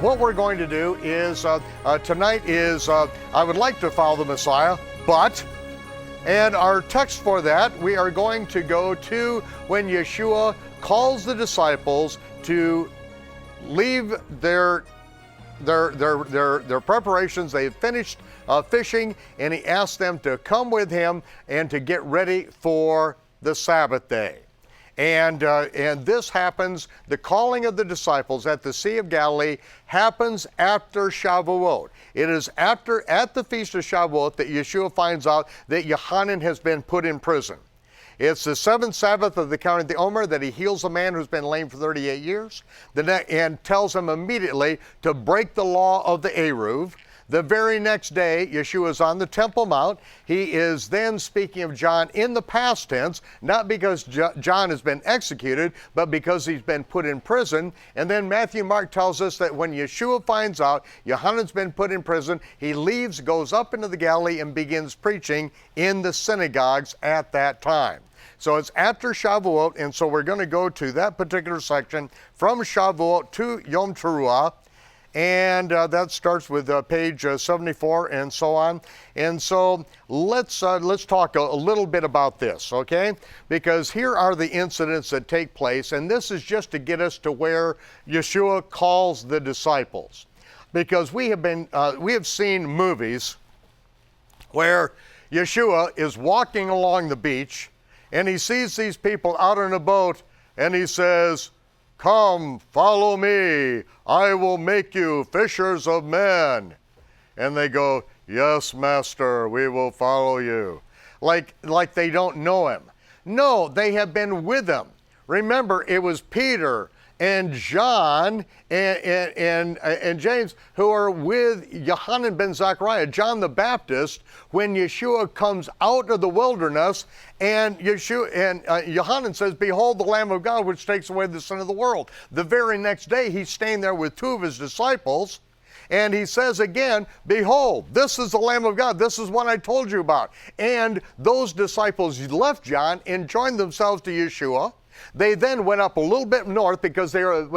what we're going to do is, tonight is, I would like to follow the Messiah, but, and our text for that, we are going to go to when Yeshua calls the disciples to leave their preparations. They've finished fishing, and he asked them to come with him and to get ready for the Sabbath day. And this happens, the calling of the disciples at the Sea of Galilee happens after Shavuot. It is at the Feast of Shavuot that Yeshua finds out that Yohanan has been put in prison. It's the seventh Sabbath of the counting of the Omer that he heals a man who's been lame for 38 years and tells him immediately to break the law of the Eruv. The very next day, Yeshua is on the Temple Mount. He is then speaking of John in the past tense, not because John has been executed, but because he's been put in prison. And then Matthew Mark tells us that when Yeshua finds out Yohanan's been put in prison, he leaves, goes up into the Galilee, and begins preaching in the synagogues at that time. So it's after Shavuot, and so we're going to go to that particular section from Shavuot to Yom Teruah. And that starts with page 74 and so on. And so let's talk a little bit about this, okay? Because here are the incidents that take place, and this is just to get us to where Yeshua calls the disciples. Because we have seen movies where Yeshua is walking along the beach, and he sees these people out on a boat, and he says, "Come, follow me, I will make you fishers of men." And they go, "Yes, Master, we will follow you." Like they don't know him. No, they have been with him. Remember, it was Peter and John and James who are with Yohanan ben Zechariah, John the Baptist, when Yeshua comes out of the wilderness, and Yohanan says, "Behold the Lamb of God, which takes away the sin of the world." The very next day, he's staying there with two of his disciples, and he says again, "Behold, this is the Lamb of God. This is what I told you about." And those disciples left John and joined themselves to Yeshua. They then went up a little bit north because they were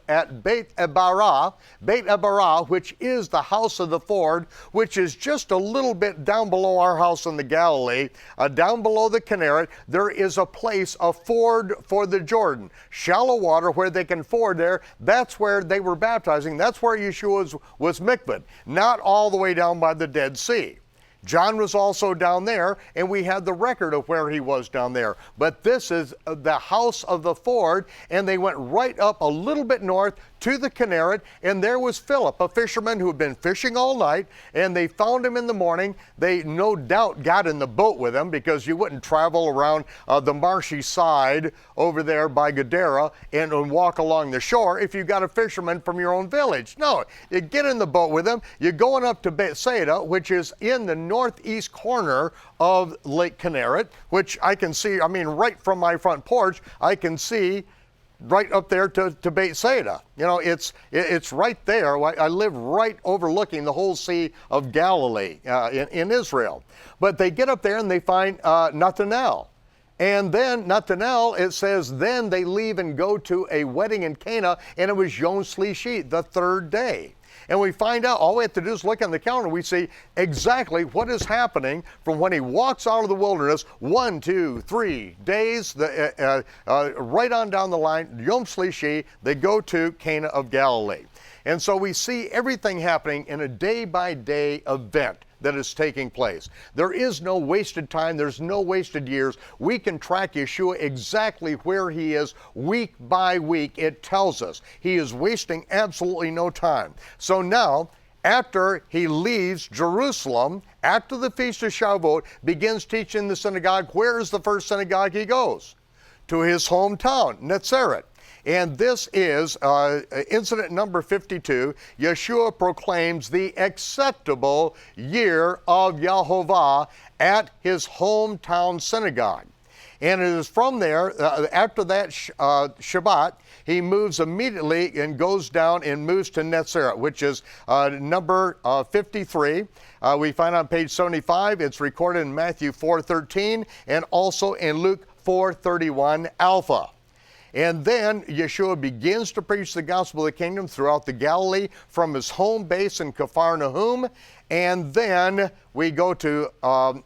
at Beit Ebarah, which is the house of the ford, which is just a little bit down below our house in the Galilee, down below the Kinneret. There is a place, a ford for the Jordan, shallow water where they can ford there. That's where they were baptizing. That's where Yeshua was mikvahed, not all the way down by the Dead Sea. John was also down there, and we had the record of where he was down there. But this is the house of the ford, and they went right up a little bit north to the Kinneret, and there was Philip, a fisherman who had been fishing all night, and they found him in the morning. They no doubt got in the boat with him, because you wouldn't travel around the marshy side over there by Gadara and walk along the shore if you got a fisherman from your own village. No, you get in the boat with him. You're going up to Bethsaida, which is in the northeast corner of Lake Kinneret, which I can see, right from my front porch, I can see right up there to Bethsaida. You know, it's right there. I live right overlooking the whole Sea of Galilee in Israel. But they get up there and they find Nathanael. And then Nathanael, it says, then they leave and go to a wedding in Cana, and it was Yom Shlishi, the third day. And we find out, all we have to do is look on the calendar, we see exactly what is happening from when he walks out of the wilderness, 1, 2, 3 days, right on down the line, Yom Shlishi, they go to Cana of Galilee. And so we see everything happening in a day-by-day event that is taking place. There is no wasted time. There's no wasted years. We can track Yeshua exactly where he is week by week. It tells us he is wasting absolutely no time. So now, after he leaves Jerusalem, after the Feast of Shavuot, begins teaching in the synagogue. Where is the first synagogue he goes? To his hometown, Nazareth. And this is incident number 52. Yeshua proclaims the acceptable year of Yahovah at his hometown synagogue. And it is from there, after that Shabbat, he moves immediately and goes down and moves to Nazareth, which is number 53. We find on page 75, it's recorded in Matthew 4:13 and also in Luke 4:31 Alpha. And then Yeshua begins to preach the gospel of the kingdom throughout the Galilee from his home base in Capharnaum. And then we go to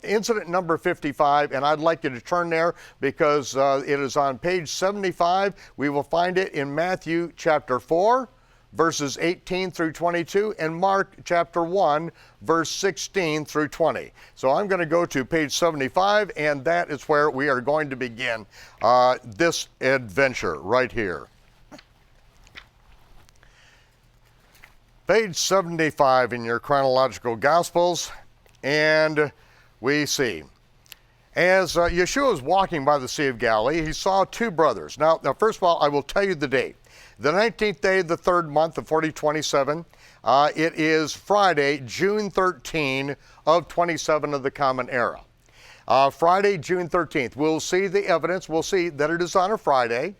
incident number 55, and I'd like you to turn there because it is on page 75. We will find it in Matthew chapter 4, verses 18 through 22, and Mark chapter 1, verse 16 through 20. So I'm going to go to page 75, and that is where we are going to begin this adventure right here. Page 75 in your Chronological Gospels, and we see, as Yeshua was walking by the Sea of Galilee, he saw two brothers. Now, first of all, I will tell you the date. The 19th day of the third month of 4027, it is Friday, June 13 of 27 of the Common Era. Friday, June 13th. We'll see the evidence. We'll see that it is on a Friday.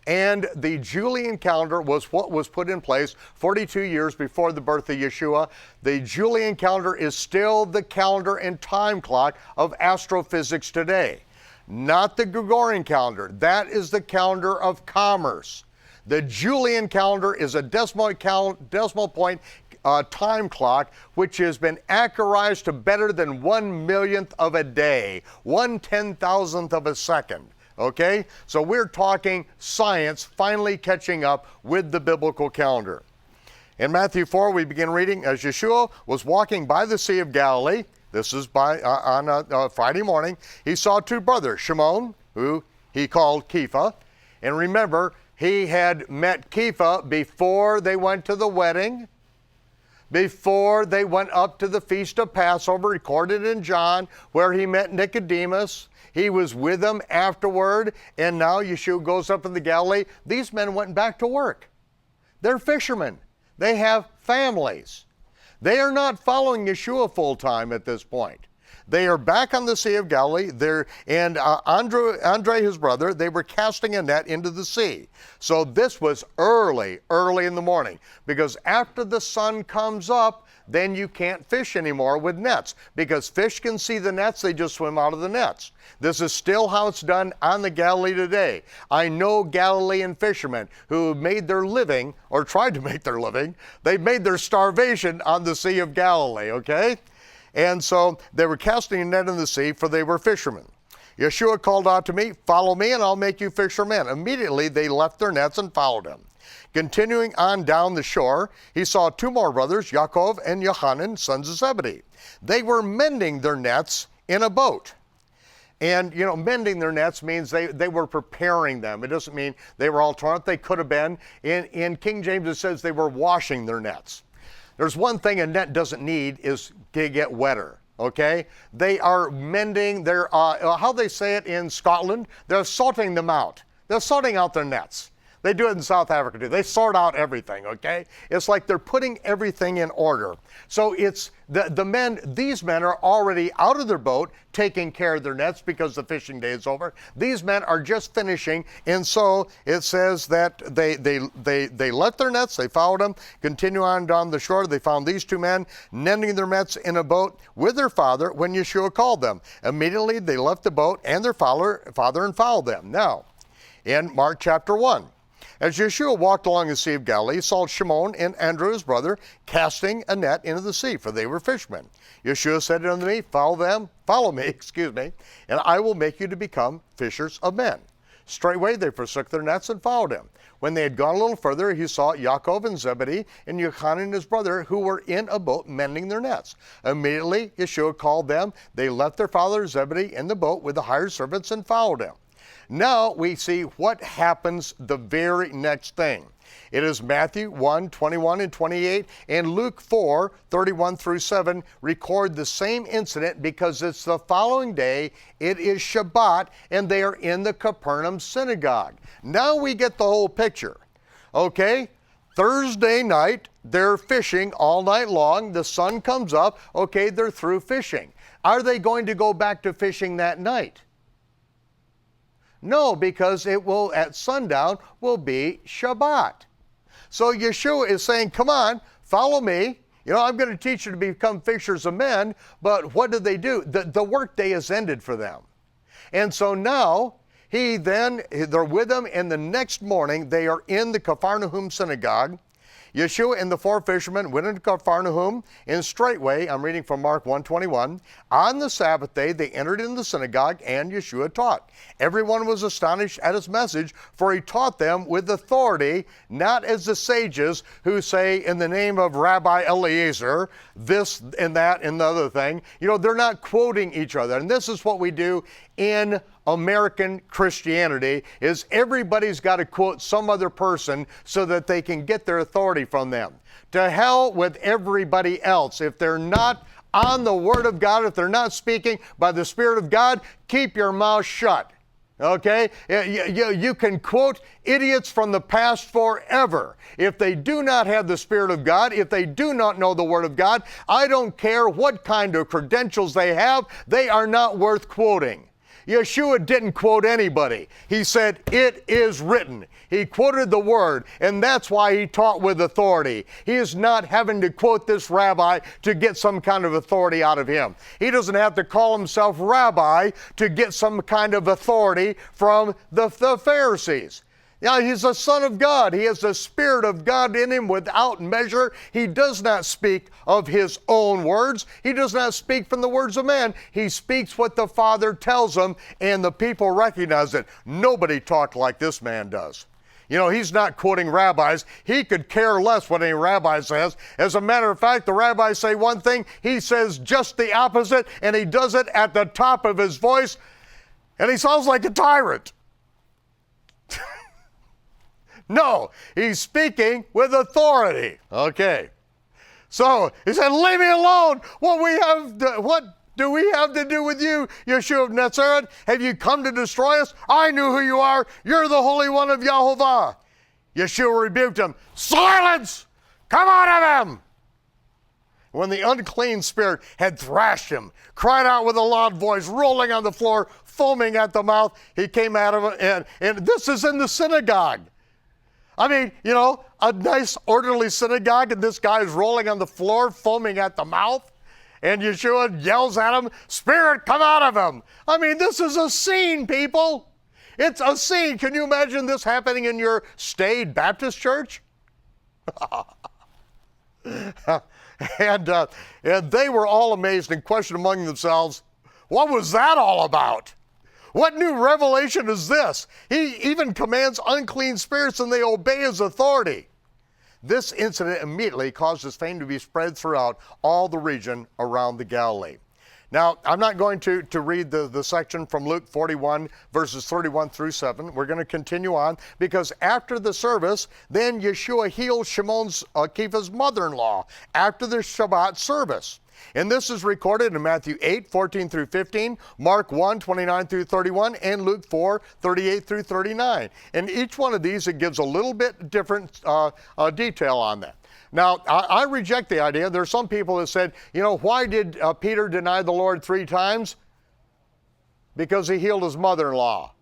And the Julian calendar was what was put in place 42 years before the birth of Yeshua. The Julian calendar is still the calendar and time clock of astrophysics today. Not the Gregorian calendar. That is the calendar of commerce. The Julian calendar is a decimal point time clock, which has been accurized to better than 1/1,000,000th of a day, 1/10,000th of a second. Okay, so we're talking science finally catching up with the biblical calendar. In Matthew 4, we begin reading, as Yeshua was walking by the Sea of Galilee, this is on a Friday morning, he saw two brothers, Shimon, who he called Kepha, and remember, he had met Kepha before they went to the wedding, before they went up to the Feast of Passover, recorded in John, where he met Nicodemus. He was with them afterward, and now Yeshua goes up in the Galilee. These men went back to work. They're fishermen. They have families. They are not following Yeshua full time at this point. They are back on the Sea of Galilee. Andre, his brother, they were casting a net into the sea. So this was early in the morning, because after the sun comes up, then you can't fish anymore with nets, because fish can see the nets, they just swim out of the nets. This is still how it's done on the Galilee today. I know Galilean fishermen who made their living, or tried to make their living, they made their starvation on the Sea of Galilee, okay? And so they were casting a net in the sea, for they were fishermen. Yeshua called out to me, "Follow me and I'll make you fishermen." Immediately they left their nets and followed him. Continuing on down the shore, he saw two more brothers, Yaakov and Yohanan, sons of Zebedee. They were mending their nets in a boat. And, you know, mending their nets means they were preparing them. It doesn't mean they were all torn up. They could have been. In King James it says they were washing their nets. There's one thing a net doesn't need is to get wetter, okay? They are mending their, how they say it in Scotland, they're sorting them out. They're sorting out their nets. They do it in South Africa too. They sort out everything, okay? It's like they're putting everything in order. So it's these men are already out of their boat taking care of their nets because the fishing day is over. These men are just finishing, and so it says that they left their nets, they followed them, continue on down the shore. They found these two men mending their nets in a boat with their father when Yeshua called them. Immediately they left the boat and their father and followed them. Now, in Mark chapter 1, as Yeshua walked along the Sea of Galilee, he saw Shimon and Andrew his brother casting a net into the sea, for they were fishermen. Yeshua said unto me, follow me, and I will make you to become fishers of men. Straightway they forsook their nets and followed him. When they had gone a little further, he saw Yaakov and Zebedee and Yohanan his brother, who were in a boat mending their nets. Immediately Yeshua called them. They left their father Zebedee in the boat with the hired servants and followed him. Now we see what happens the very next thing. It is Matthew 1, 21 and 28, and Luke 4, 31 through 7 record the same incident because it's the following day, it is Shabbat, and they are in the Capernaum synagogue. Now we get the whole picture, okay? Thursday night, they're fishing all night long, the sun comes up, okay, they're through fishing. Are they going to go back to fishing that night? No, because it will, at sundown, will be Shabbat. So Yeshua is saying, come on, follow me. You know, I'm going to teach you to become fishers of men, but what do? The work day has ended for them. And so now they're with him, and the next morning they are in the Capharnaum synagogue. Yeshua and the four fishermen went into Capharnaum, and straightway, I'm reading from Mark 1:21, on the Sabbath day they entered in the synagogue, and Yeshua taught. Everyone was astonished at his message, for he taught them with authority, not as the sages who say in the name of Rabbi Eliezer, this and that and the other thing. You know, they're not quoting each other, and this is what we do in American Christianity, is everybody's got to quote some other person so that they can get their authority from them. To hell with everybody else. If they're not on the Word of God, if they're not speaking by the Spirit of God, keep your mouth shut. Okay? You can quote idiots from the past forever. If they do not have the Spirit of God, if they do not know the Word of God, I don't care what kind of credentials they have, they are not worth quoting. Yeshua didn't quote anybody. He said, it is written. He quoted the Word, and that's why he taught with authority. He is not having to quote this rabbi to get some kind of authority out of him. He doesn't have to call himself rabbi to get some kind of authority from the Pharisees. Now, he's a son of God. He has the Spirit of God in him without measure. He does not speak of his own words. He does not speak from the words of man. He speaks what the Father tells him, and the people recognize it. Nobody talked like this man does. You know, he's not quoting rabbis. He could care less what any rabbi says. As a matter of fact, the rabbis say one thing, he says just the opposite, and he does it at the top of his voice, and he sounds like a tyrant. No, he's speaking with authority. Okay. So he said, leave me alone. What do we have to do with you, Yeshua of Nazareth? Have you come to destroy us? I knew who you are. You're the Holy One of Yahovah. Yeshua rebuked him. Silence! Come out of him! When the unclean spirit had thrashed him, cried out with a loud voice, rolling on the floor, foaming at the mouth, he came out of it, and this is in the synagogue. I mean, you know, a nice orderly synagogue, and this guy is rolling on the floor, foaming at the mouth, and Yeshua yells at him, Spirit, come out of him. I mean, this is a scene, people. It's a scene. Can you imagine this happening in your staid Baptist church? And they were all amazed and questioned among themselves, what was that all about? What new revelation is this? He even commands unclean spirits and they obey his authority. This incident immediately caused his fame to be spread throughout all the region around the Galilee. Now, I'm not going to read the section from Luke 41, verses 31 through 7. We're going to continue on because after the service, then Yeshua healed Shimon's Kepha's mother-in-law after the Shabbat service. And this is recorded in Matthew 8, 14 through 15, Mark 1, 29 through 31, and Luke 4, 38 through 39. And each one of these, it gives a little bit different detail on that. Now, I reject the idea. There are some people that said, you know, why did Peter deny the Lord 3 times? Because he healed his mother-in-law.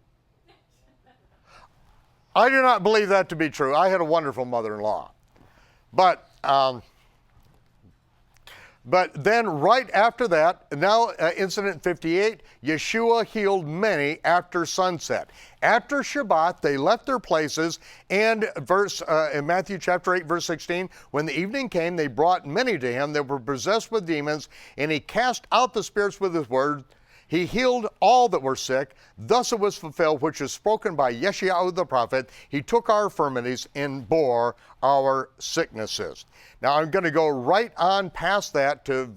I do not believe that to be true. I had a wonderful mother-in-law. But then right after that, now incident 58, Yeshua healed many after sunset. After Shabbat, they left their places, and in Matthew chapter 8, verse 16, when the evening came, they brought many to him that were possessed with demons, and he cast out the spirits with his word. He healed all that were sick. Thus it was fulfilled, which is spoken by Yeshua the prophet. He took our infirmities and bore our sicknesses. Now I'm going to go right on past that to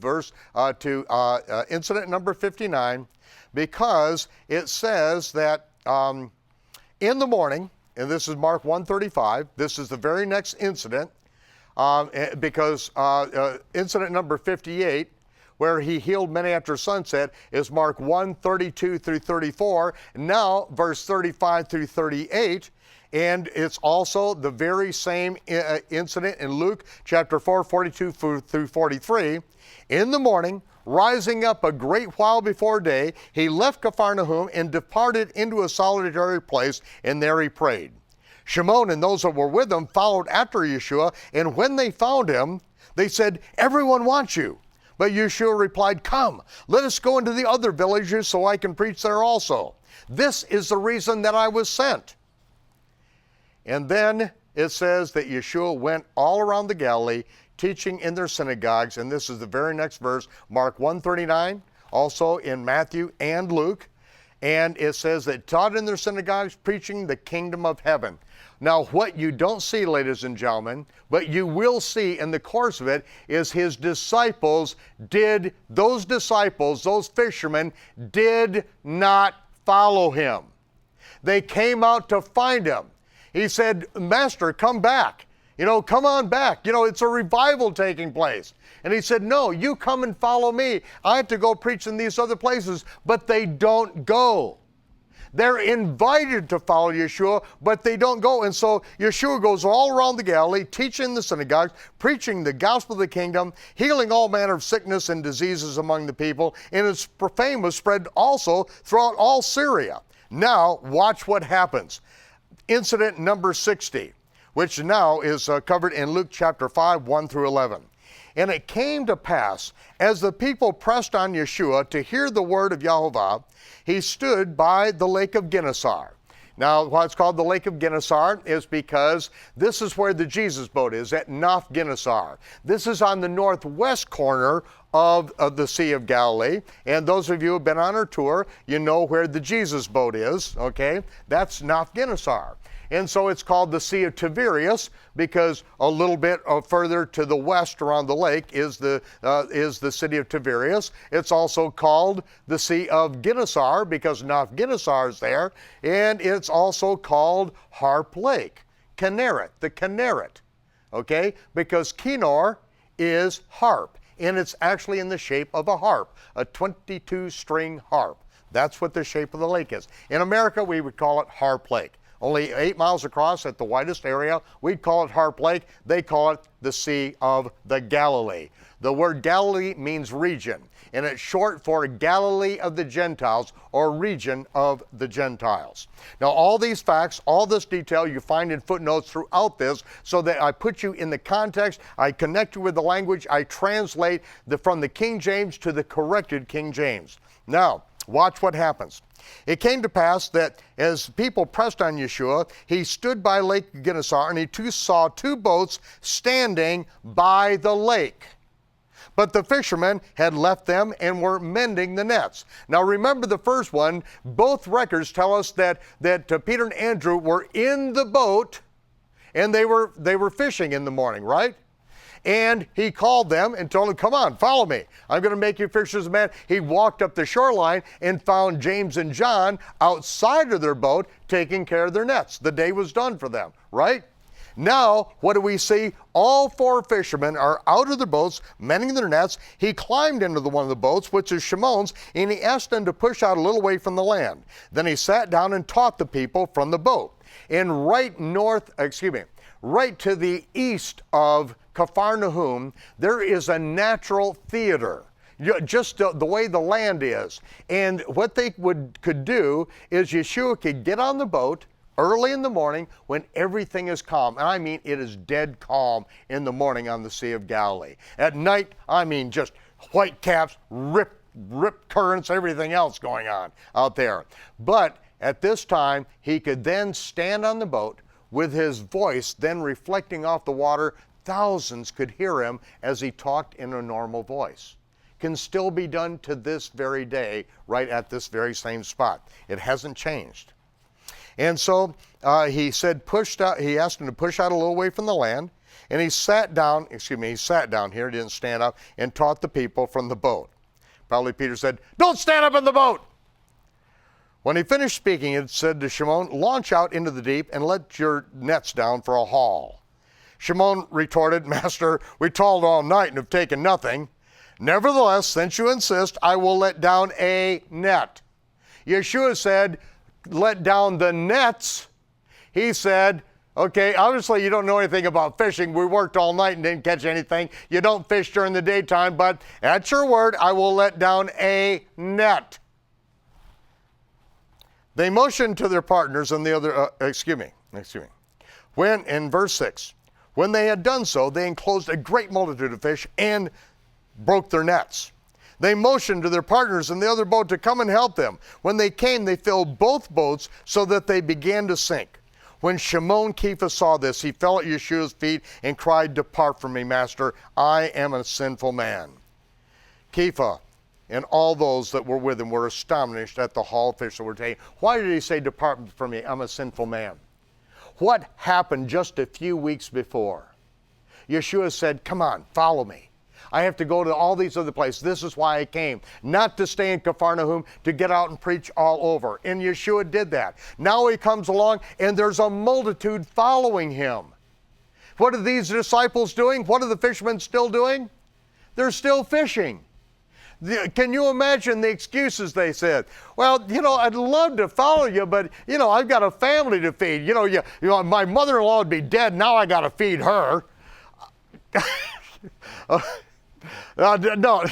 incident number 59, because it says that in the morning, and this is Mark 1:35. This is the very next incident, because incident number 58, where he healed many after sunset, is Mark 1:32 through 34. Now, verse 35 through 38, and it's also the very same incident in Luke chapter 4, 42 through 43. In the morning, rising up a great while before day, he left Capharnaum and departed into a solitary place, and there he prayed. Shimon and those that were with him followed after Yeshua, and when they found him, they said, "Everyone wants you." But Yeshua replied, "Come, let us go into the other villages so I can preach there also." This is the reason that I was sent. And then it says that Yeshua went all around the Galilee, teaching in their synagogues, and this is the very next verse, Mark 1:39, also in Matthew and Luke, and it says that taught in their synagogues, preaching the kingdom of heaven. Now, what you don't see, ladies and gentlemen, but you will see in the course of it, is his disciples those fishermen, did not follow him. They came out to find him. He said, Master, come back. Come on back. It's a revival taking place. And he said, no, you come and follow me. I have to go preach in these other places, but they don't go. They're invited to follow Yeshua, but they don't go. And so Yeshua goes all around the Galilee, teaching in the synagogues, preaching the gospel of the kingdom, healing all manner of sickness and diseases among the people. And his fame was spread also throughout all Syria. Now, watch what happens. Incident number 60, which now is covered in Luke chapter 5, 1 through 11. And it came to pass, as the people pressed on Yeshua to hear the word of Yahovah, he stood by the lake of Gennesaret. Now, why it's called the lake of Gennesaret is because this is where the Jesus boat is, at Naf Gennesaret. This is on the northwest corner of the Sea of Galilee. And those of you who have been on our tour, you know where the Jesus boat is, okay? That's Naf Gennesaret. And so it's called the Sea of Tiberias because a little bit further to the west around the lake is the city of Tiberias. It's also called the Sea of Gennesaret because Naf Gennesaret is there. And it's also called Harp Lake, Kinneret, the Kinneret, okay? Because Kinnor is harp, and it's actually in the shape of a harp, a 22-string harp. That's what the shape of the lake is. In America, we would call it Harp Lake. Only 8 miles across at the widest area. We'd call it Harp Lake. They call it the Sea of the Galilee. The word Galilee means region, and it's short for Galilee of the Gentiles, or region of the Gentiles. Now, all these facts, all this detail you find in footnotes throughout this, so that I put you in the context, I connect you with the language, I translate from the King James to the corrected King James. Now, watch what happens. It came to pass that as people pressed on Yeshua, he stood by Lake Gennesaret, and he saw 2 boats standing by the lake. But the fishermen had left them and were mending the nets. Now remember the first one, both records tell us that Peter and Andrew were in the boat and they were fishing in the morning, right? And he called them and told them, come on, follow me. I'm going to make you fishers of men. He walked up the shoreline and found James and John outside of their boat taking care of their nets. The day was done for them, right? Now, what do we see? All 4 fishermen are out of their boats, mending their nets. He climbed into one of the boats, which is Shimon's, and he asked them to push out a little way from the land. Then he sat down and taught the people from the boat. And right to the east of Capharnaum, there is a natural theater, just the way the land is. And what they could do is Yeshua could get on the boat early in the morning when everything is calm. And I mean, it is dead calm in the morning on the Sea of Galilee. At night, I mean, just white caps, rip currents, everything else going on out there. But at this time, he could then stand on the boat with his voice then reflecting off the water. Thousands could hear him as he talked in a normal voice. Can still be done to this very day, right at this very same spot. It hasn't changed. And so he asked him to push out a little way from the land, and he sat down here, he didn't stand up, and taught the people from the boat. Probably Peter said, don't stand up in the boat. When he finished speaking, it said to Shimon, launch out into the deep and let your nets down for a haul. Shimon retorted, Master, we toiled all night and have taken nothing. Nevertheless, since you insist, I will let down a net. Yeshua said, let down the nets. He said, okay, obviously you don't know anything about fishing. We worked all night and didn't catch anything. You don't fish during the daytime, but at your word, I will let down a net. They motioned to their partners and the other, when, in verse 6, when they had done so, they enclosed a great multitude of fish and broke their nets. They motioned to their partners in the other boat to come and help them. When they came, they filled both boats so that they began to sink. When Shimon Kepha saw this, he fell at Yeshua's feet and cried, "Depart from me, Master, I am a sinful man." Kepha and all those that were with him were astonished at the haul of fish that were taken. Why did he say, "Depart from me, I'm a sinful man"? What happened just a few weeks before? Yeshua said, "Come on, follow me. I have to go to all these other places. This is why I came, not to stay in Capharnaum, to get out and preach all over." And Yeshua did that. Now he comes along and there's a multitude following him. What are these disciples doing? What are the fishermen still doing? They're still fishing. Can you imagine the excuses they said? "Well, I'd love to follow you, but, I've got a family to feed. My mother-in-law would be dead. Now I got to feed her." No,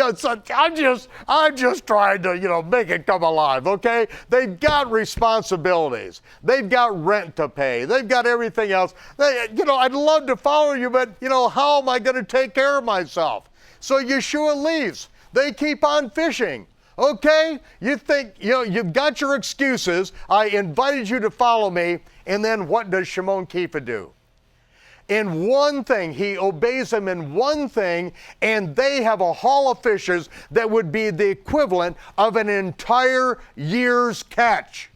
I'm just trying to, make it come alive, okay? They've got responsibilities. They've got rent to pay. They've got everything else. I'd love to follow you, but, how am I going to take care of myself? So Yeshua leaves. They keep on fishing. Okay, you think, you've got your excuses. I invited you to follow me. And then what does Shimon Kepha do? In one thing, he obeys him in one thing, and they have a haul of fishes that would be the equivalent of an entire year's catch.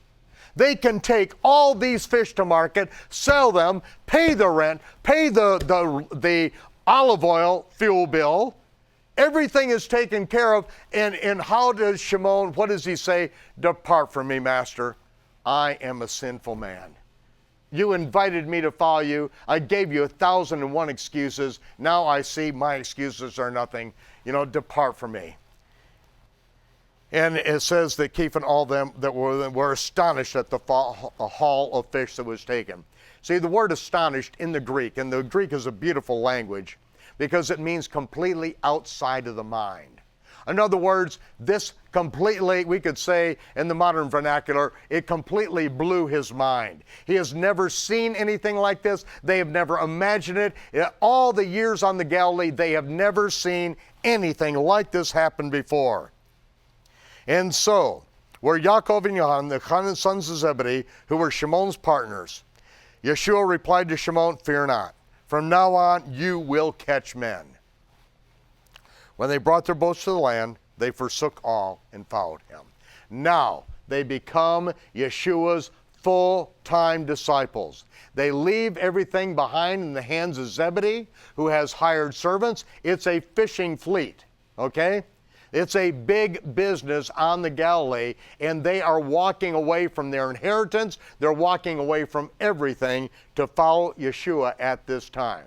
They can take all these fish to market, sell them, pay the rent, pay the olive oil fuel bill. Everything is taken care of. And how does Shimon, what does he say? "Depart from me, Master. I am a sinful man. You invited me to follow you. I gave you 1,001 excuses. Now I see my excuses are nothing. Depart from me." And it says that Kepha and all them that were astonished at the haul of fish that was taken. See, the word astonished in the Greek, and the Greek is a beautiful language because it means completely outside of the mind. In other words, this completely, we could say in the modern vernacular, it completely blew his mind. He has never seen anything like this. They have never imagined it. In all the years on the Galilee, they have never seen anything like this happen before. And so, were Yaakov and Yohanan, the sons of Zebedee, who were Shimon's partners. Yeshua replied to Shimon, "Fear not. From now on, you will catch men." When they brought their boats to the land, they forsook all and followed him. Now they become Yeshua's full-time disciples. They leave everything behind in the hands of Zebedee, who has hired servants. It's a fishing fleet, okay? It's a big business on the Galilee, and they are walking away from their inheritance. They're walking away from everything to follow Yeshua at this time.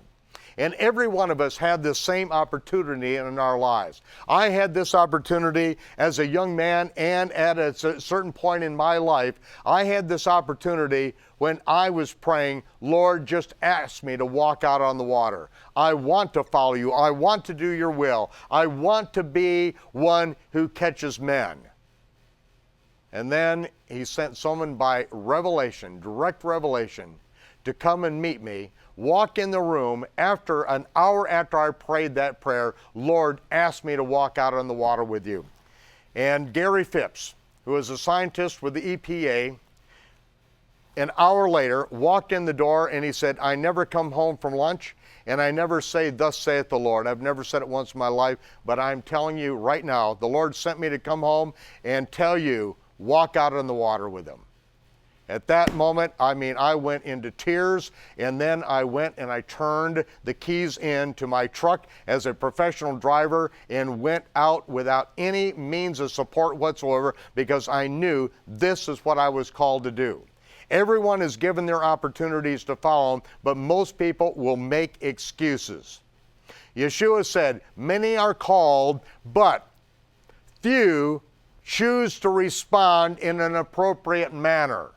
And every one of us had this same opportunity in our lives. I had this opportunity as a young man, and at a certain point in my life, I had this opportunity when I was praying, "Lord, just ask me to walk out on the water. I want to follow you. I want to do your will. I want to be one who catches men." And then he sent someone by revelation, direct revelation, to come and meet me, walk in the room after an hour after I prayed that prayer, "Lord, ask me to walk out on the water with you." And Gary Phipps, who is a scientist with the EPA, an hour later walked in the door and he said, "I never come home from lunch and I never say, 'Thus saith the Lord.' I've never said it once in my life, but I'm telling you right now, the Lord sent me to come home and tell you, walk out on the water with him." At that moment, I went into tears, and then I went and I turned the keys in to my truck as a professional driver and went out without any means of support whatsoever because I knew this is what I was called to do. Everyone is given their opportunities to follow him, but most people will make excuses. Yeshua said, "Many are called, but few choose to respond in an appropriate manner."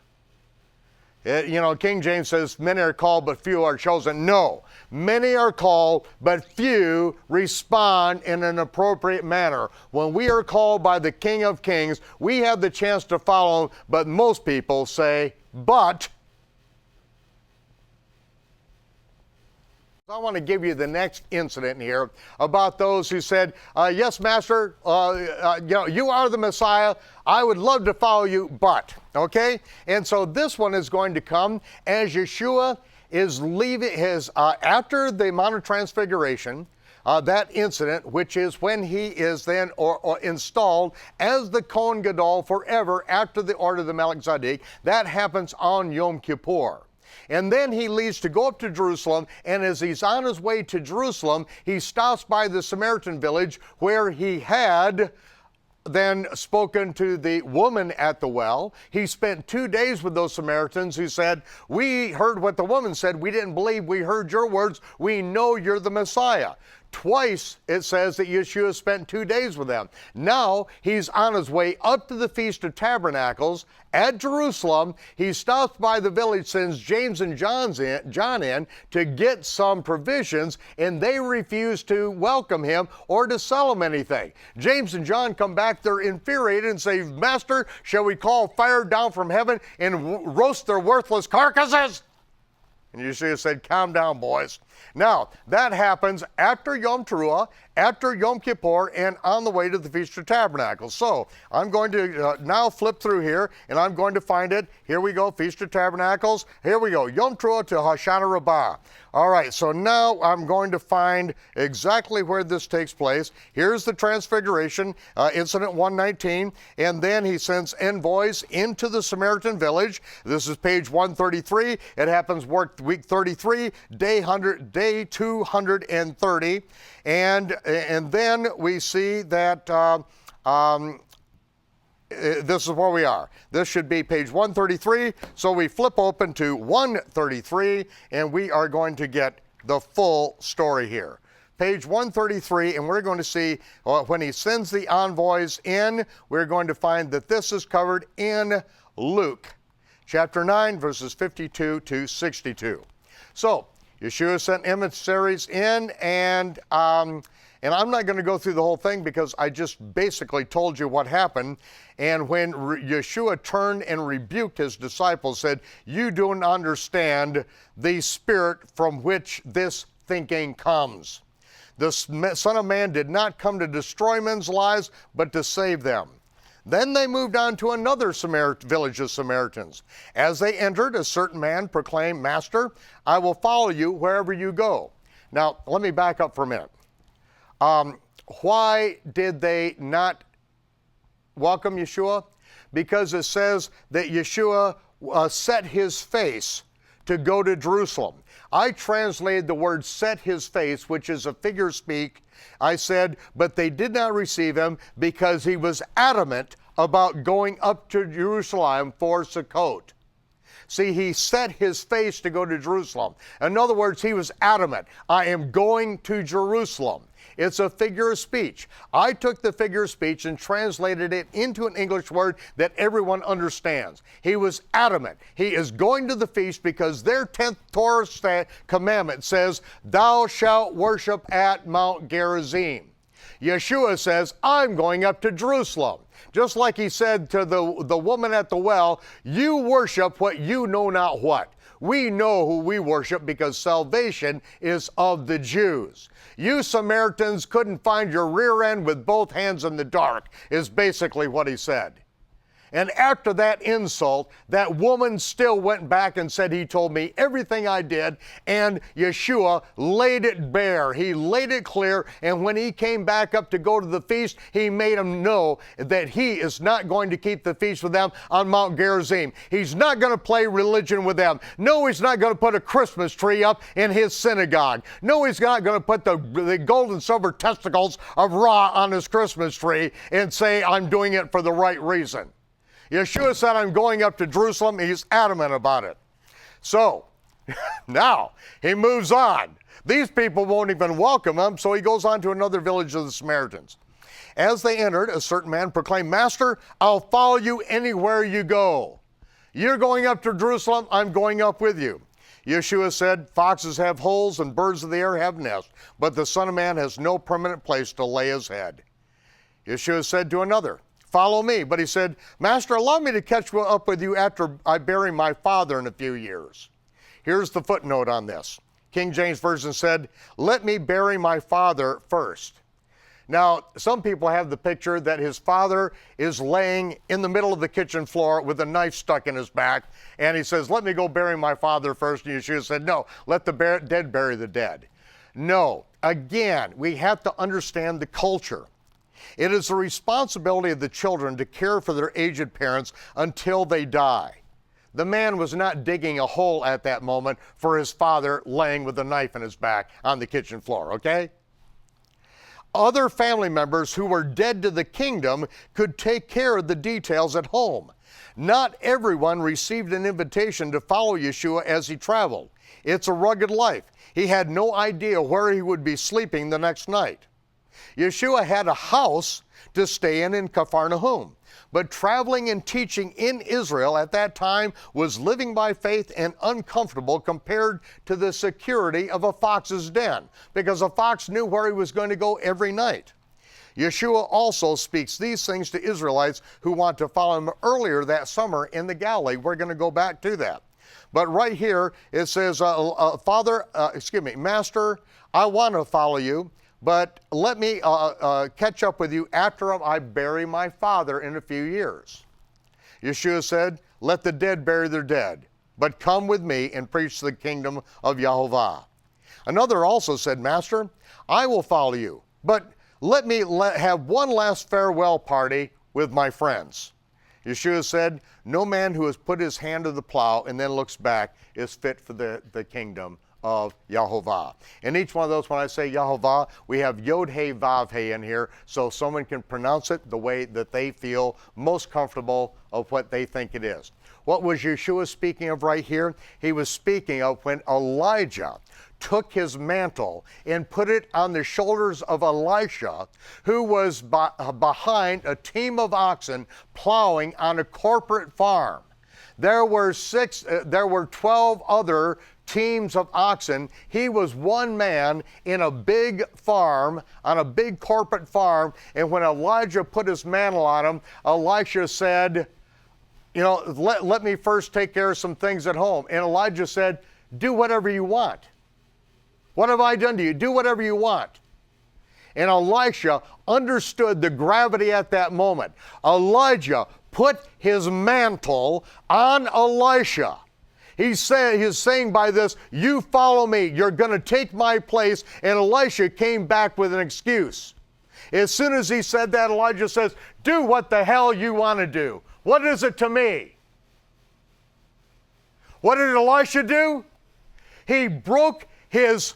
King James says, "Many are called, but few are chosen." No, many are called, but few respond in an appropriate manner. When we are called by the King of Kings, we have the chance to follow him, but most people say, "But." I want to give you the next incident here about those who said, yes, Master, you are the Messiah. I would love to follow you, but, okay? And so this one is going to come as Yeshua is leaving after the Mount of Transfiguration, that incident, which is when he is then or installed as the Kohen Gadol forever after the order of the Melchizedek. That happens on Yom Kippur. And then he leaves to go up to Jerusalem, and as he's on his way to Jerusalem, he stops by the Samaritan village where he had then spoken to the woman at the well. He spent 2 days with those Samaritans who said, we heard what the woman said, we didn't believe, we heard your words, we know you're the Messiah. Twice it says that Yeshua spent 2 days with them. Now he's on his way up to the Feast of Tabernacles at Jerusalem. He stops by the village, sends James and John in to get some provisions, and they refuse to welcome him or to sell him anything. James and John come back, they're infuriated and say, Master, shall we call fire down from heaven and roast their worthless carcasses? And Yeshua said, calm down, boys. Now, that happens after Yom Teruah, after Yom Kippur, and on the way to the Feast of Tabernacles. So, I'm going to now flip through here, and I'm going to find it. Here we go, Feast of Tabernacles. Here we go, Yom Teruah to Hoshana Rabbah. All right, so now I'm going to find exactly where this takes place. Here's the Transfiguration, Incident 119, and then he sends envoys into the Samaritan village. This is page 133. It happens week 33, day 230, and then we see that this is where we are. This should be page 133, so we flip open to 133, and we are going to get the full story here. Page 133, and we're going to see when he sends the envoys in, we're going to find that this is covered in Luke, chapter 9, verses 52 to 62. So, Yeshua sent emissaries in, and I'm not going to go through the whole thing because I just basically told you what happened. And when Yeshua turned and rebuked his disciples, said, you don't understand the spirit from which this thinking comes. The Son of Man did not come to destroy men's lives, but to save them. Then they moved on to another village of Samaritans. As they entered, a certain man proclaimed, Master, I will follow you wherever you go. Now, let me back up for a minute. Why did they not welcome Yeshua? Because it says that Yeshua set his face to go to Jerusalem. I translated the word set his face, which is a figure of speech. I said, but they did not receive him because he was adamant about going up to Jerusalem for Sukkot. See, he set his face to go to Jerusalem. In other words, he was adamant. I am going to Jerusalem. It's a figure of speech. I took the figure of speech and translated it into an English word that everyone understands. He was adamant. He is going to the feast because their 10th Torah commandment says, thou shalt worship at Mount Gerizim. Yeshua says, I'm going up to Jerusalem. Just like he said to the woman at the well, you worship what you know not what. We know who we worship because salvation is of the Jews. You Samaritans couldn't find your rear end with both hands in the dark, is basically what he said. And after that insult, that woman still went back and said, he told me everything I did, and Yeshua laid it bare. He laid it clear, and when he came back up to go to the feast, he made them know that he is not going to keep the feast with them on Mount Gerizim. He's not going to play religion with them. No, he's not going to put a Christmas tree up in his synagogue. No, he's not going to put the gold and silver testicles of Ra on his Christmas tree and say, I'm doing it for the right reason. Yeshua said, I'm going up to Jerusalem. He's adamant about it. So, now, he moves on. These people won't even welcome him, so he goes on to another village of the Samaritans. As they entered, a certain man proclaimed, Master, I'll follow you anywhere you go. You're going up to Jerusalem, I'm going up with you. Yeshua said, foxes have holes and birds of the air have nests, but the Son of Man has no permanent place to lay his head. Yeshua said to another, follow me. But he said, Master, allow me to catch up with you after I bury my father in a few years. Here's the footnote on this. King James Version said, "Let me bury my father first." Now, some people have the picture that his father is laying in the middle of the kitchen floor with a knife stuck in his back, and he says, "Let me go bury my father first." And Yeshua said, "No, let the dead bury the dead." No, again, we have to understand the culture. It is the responsibility of the children to care for their aged parents until they die. The man was not digging a hole at that moment for his father laying with a knife in his back on the kitchen floor, okay? Other family members who were dead to the kingdom could take care of the details at home. Not everyone received an invitation to follow Yeshua as he traveled. It's a rugged life. He had no idea where he would be sleeping the next night. Yeshua had a house to stay in Capernaum, but traveling and teaching in Israel at that time was living by faith and uncomfortable compared to the security of a fox's den, because a fox knew where he was going to go every night. Yeshua also speaks these things to Israelites who want to follow him earlier that summer in the Galilee. We're going to go back to that. But right here it says, Master, I want to follow you, but let me catch up with you after I bury my father in a few years. Yeshua said, let the dead bury their dead, but come with me and preach the kingdom of Yahovah. Another also said, Master, I will follow you, but let me have one last farewell party with my friends. Yeshua said, no man who has put his hand to the plow and then looks back is fit for the kingdom of Yahovah. And each one of those, when I say Yahovah, we have Yod He Vav He in here, so someone can pronounce it the way that they feel most comfortable of what they think it is. What was Yeshua speaking of right here? He was speaking of when Elijah took his mantle and put it on the shoulders of Elisha, who was behind a team of oxen plowing on a corporate farm. There were 12 other teams of oxen. He was one man in a big farm, on a big corporate farm, and when Elijah put his mantle on him, Elisha said, let me first take care of some things at home. And Elijah said, do whatever you want. What have I done to you? Do whatever you want. And Elisha understood the gravity at that moment. Elijah put his mantle on Elisha. He's saying by this, you follow me, you're going to take my place. And Elisha came back with an excuse. As soon as he said that, Elijah says, do what the hell you want to do. What is it to me? What did Elisha do? He broke his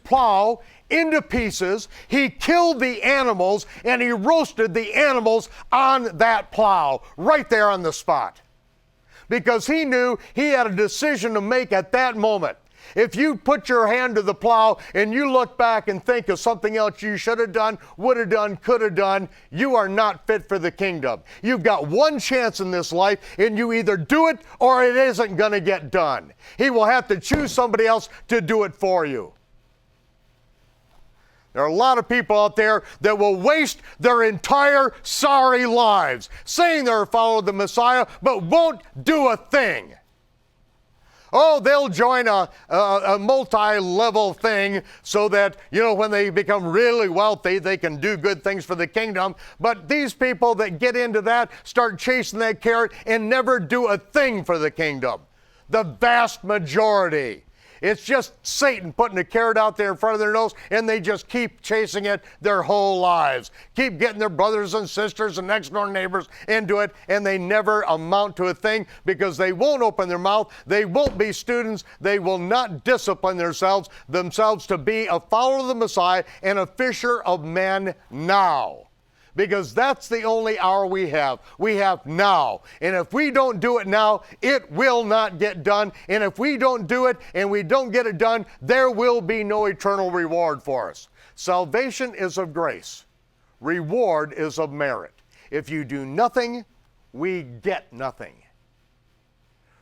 plow into pieces. He killed the animals and he roasted the animals on that plow right there on the spot. Because he knew he had a decision to make at that moment. If you put your hand to the plow and you look back and think of something else you should have done, would have done, could have done, you are not fit for the kingdom. You've got one chance in this life, and you either do it or it isn't going to get done. He will have to choose somebody else to do it for you. There are a lot of people out there that will waste their entire sorry lives saying they're following the Messiah, but won't do a thing. Oh, they'll join a multi-level thing so that, when they become really wealthy, they can do good things for the kingdom. But these people that get into that start chasing that carrot and never do a thing for the kingdom. The vast majority. It's just Satan putting a carrot out there in front of their nose, and they just keep chasing it their whole lives. Keep getting their brothers and sisters and next door neighbors into it, and they never amount to a thing because they won't open their mouth. They won't be students. They will not discipline themselves to be a follower of the Messiah and a fisher of men now. Because that's the only hour we have. We have now. And if we don't do it now, it will not get done. And if we don't do it and we don't get it done, there will be no eternal reward for us. Salvation is of grace. Reward is of merit. If you do nothing, we get nothing.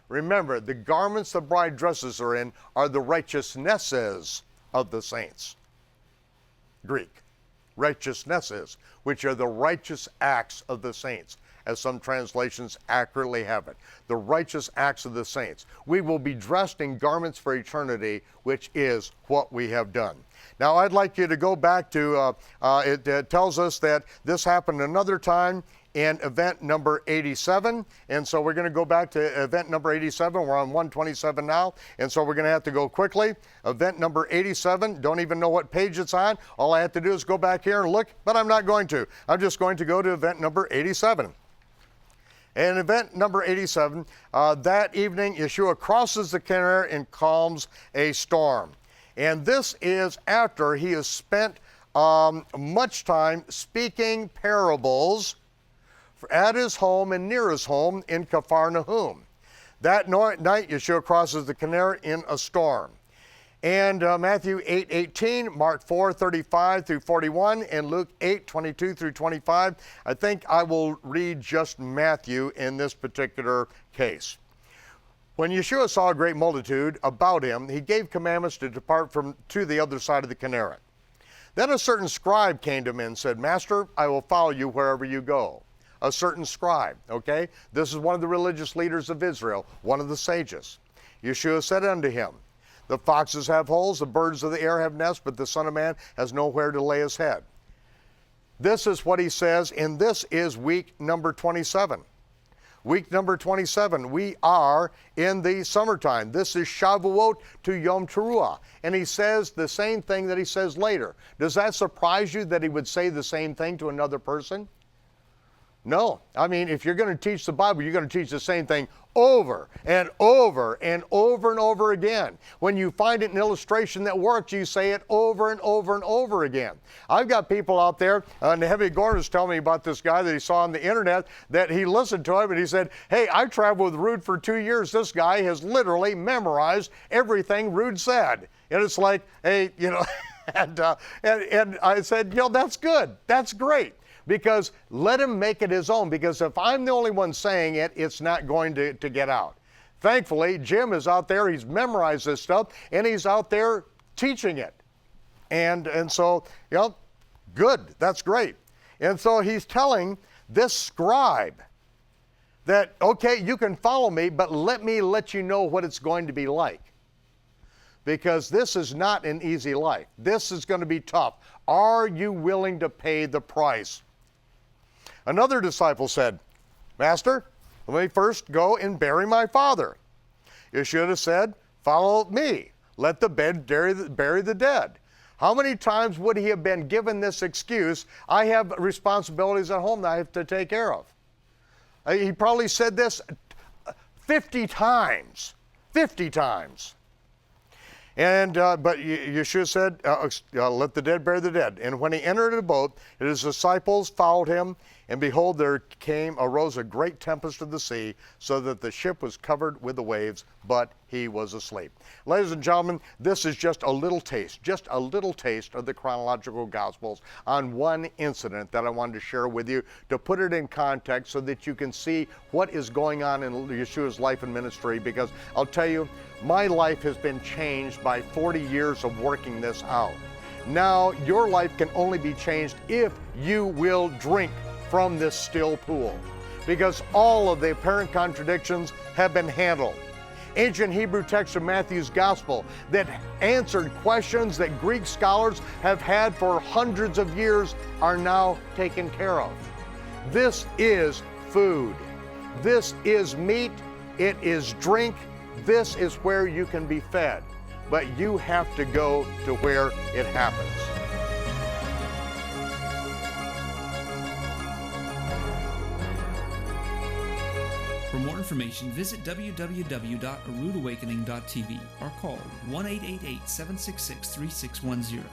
Remember, the garments the bride dresses are in are the righteousnesses of the saints. Greek. Righteousnesses, which are the righteous acts of the saints. as some translations accurately have it. The righteous acts of the saints. We will be dressed in garments for eternity, which is what we have done. Now I'd like you to go back to, it tells us that this happened another time in event number 87, and so we're going to go back to event number 87. We're on 127 now, and so we're going to have to go quickly. Event number 87, don't even know what page it's on. All I have to do is go back here and look, but I'm not going to. I'm just going to go to event number 87. And event number 87, that evening, Yeshua crosses the Kinneret and calms a storm. And this is after he has spent much time speaking parables at his home and near his home in Capharnaum. That night, Yeshua crosses the Kinneret in a storm. And Matthew 8:18, Mark 4:35 through 41, and Luke 8:22 through 25. I think I will read just Matthew in this particular case. When Yeshua saw a great multitude about him, he gave commandments to depart to the other side of the Kinneret. Then a certain scribe came to him and said, Master, I will follow you wherever you go. A certain scribe, okay? This is one of the religious leaders of Israel, one of the sages. Yeshua said unto him, the foxes have holes, the birds of the air have nests, but the Son of Man has nowhere to lay his head. This is what he says, and this is week number 27. Week number 27, we are in the summertime. This is Shavuot to Yom Teruah. And he says the same thing that he says later. Does that surprise you that he would say the same thing to another person? No. I mean, if you're going to teach the Bible, you're going to teach the same thing over and over and over and over again. When you find an illustration that works, you say it over and over and over again. I've got people out there, and Heavy Gordon was telling me about this guy that he saw on the internet, that he listened to him and he said, hey, I traveled with Rood for 2 years. This guy has literally memorized everything Rood said. And it's like, hey, you know, and I said, you know, that's good. That's great. Because let him make it his own, because if I'm the only one saying it, it's not going to get out. Thankfully, Jim is out there, he's memorized this stuff, and he's out there teaching it. And so, you know, good, that's great. And so he's telling this scribe that, okay, you can follow me, but let me let you know what it's going to be like. Because this is not an easy life. This is going to be tough. Are you willing to pay the price? Another disciple said, Master, let me first go and bury my father. Yeshua said, follow me. Let the bed bury the dead. How many times would he have been given this excuse? I have responsibilities at home that I have to take care of. He probably said this 50 times. 50 times. And but Yeshua said, let the dead bury the dead. And when he entered the boat, his disciples followed him, and behold, there arose a great tempest of the sea, so that the ship was covered with the waves, but he was asleep. Ladies and gentlemen, this is just a little taste of the Chronological Gospels on one incident that I wanted to share with you, to put it in context so that you can see what is going on in Yeshua's life and ministry, because I'll tell you, my life has been changed by 40 years of working this out. Now, your life can only be changed if you will drink from this still pool, because all of the apparent contradictions have been handled. Ancient Hebrew text of Matthew's Gospel that answered questions that Greek scholars have had for hundreds of years are now taken care of. This is food. This is meat. It is drink. This is where you can be fed. But you have to go to where it happens. For more information, visit www.aroodawakening.tv or call 1-888-766-3610.